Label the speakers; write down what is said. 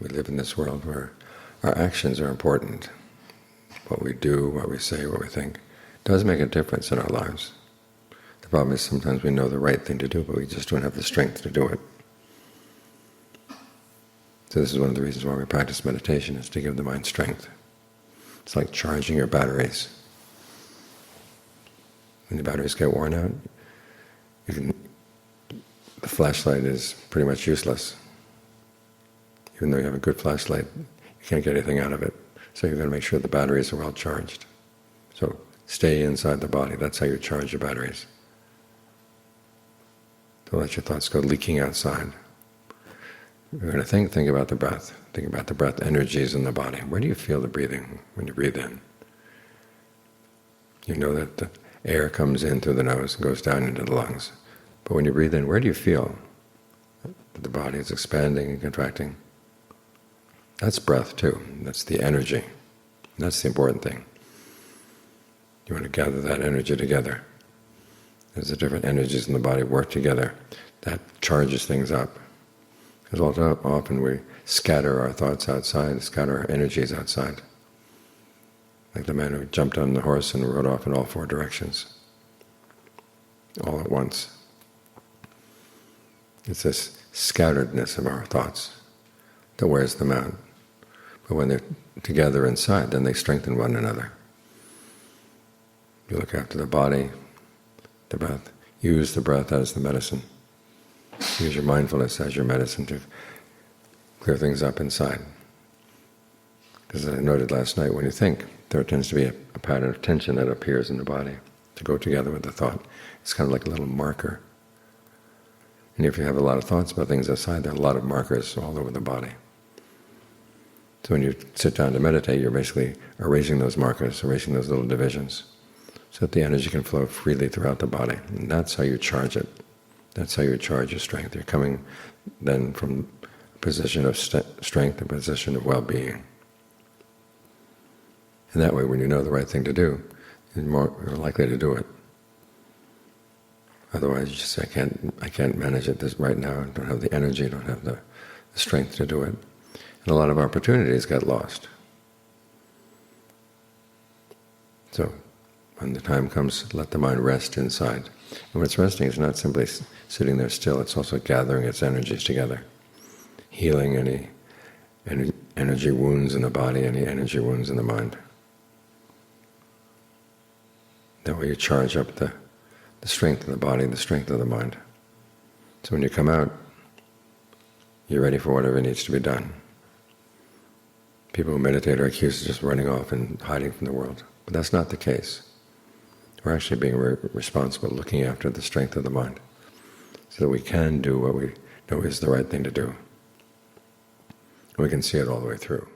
Speaker 1: We live in this world where our actions are important. What we do, what we say, what we think does make a difference in our lives. The problem is sometimes we know the right thing to do, but we just don't have the strength to do it. So this is one of the reasons why we practice meditation, is to give the mind strength. It's like charging your batteries. When the batteries get worn out, the flashlight is pretty much useless. Even though you have a good flashlight, you can't get anything out of it. So you've got to make sure the batteries are well charged. So stay inside the body. That's how you charge your batteries. Don't let your thoughts go leaking outside. You're going to think about the breath. Think about the breath energies in the body. Where do you feel the breathing when you breathe in? You know that the air comes in through the nose and goes down into the lungs. But when you breathe in, where do you feel that the body is expanding and contracting? That's breath too. That's the energy. That's the important thing. You want to gather that energy together. As the different energies in the body work together, that charges things up. Because all often we scatter our thoughts outside, scatter our energies outside. Like the man who jumped on the horse and rode off in all four directions, all at once. It's this scatteredness of our thoughts that wears them out. But when they're together inside, then they strengthen one another. You look after the body, the breath. Use the breath as the medicine. Use your mindfulness as your medicine to clear things up inside. Because as I noted last night, when you think, there tends to be a pattern of tension that appears in the body to go together with the thought. It's kind of like a little marker. And if you have a lot of thoughts about things outside, there are a lot of markers all over the body. So when you sit down to meditate, you're basically erasing those markers, erasing those little divisions, so that the energy can flow freely throughout the body. And that's how you charge it. That's how you charge your strength. You're coming then from a position of strength, a position of well-being. And that way, when you know the right thing to do, you're more likely to do it. Otherwise, you just say, I can't manage it right now. I don't have the energy, I don't have the strength to do it. And a lot of opportunities get lost. So, when the time comes, let the mind rest inside. And when it's resting, it's not simply sitting there still, it's also gathering its energies together, healing any energy wounds in the body, any energy wounds in the mind. That way you charge up the strength of the body, the strength of the mind. So when you come out, you're ready for whatever needs to be done. People who meditate are accused of just running off and hiding from the world. But that's not the case. We're actually being responsible, looking after the strength of the mind, so that we can do what we know is the right thing to do. We can see it all the way through.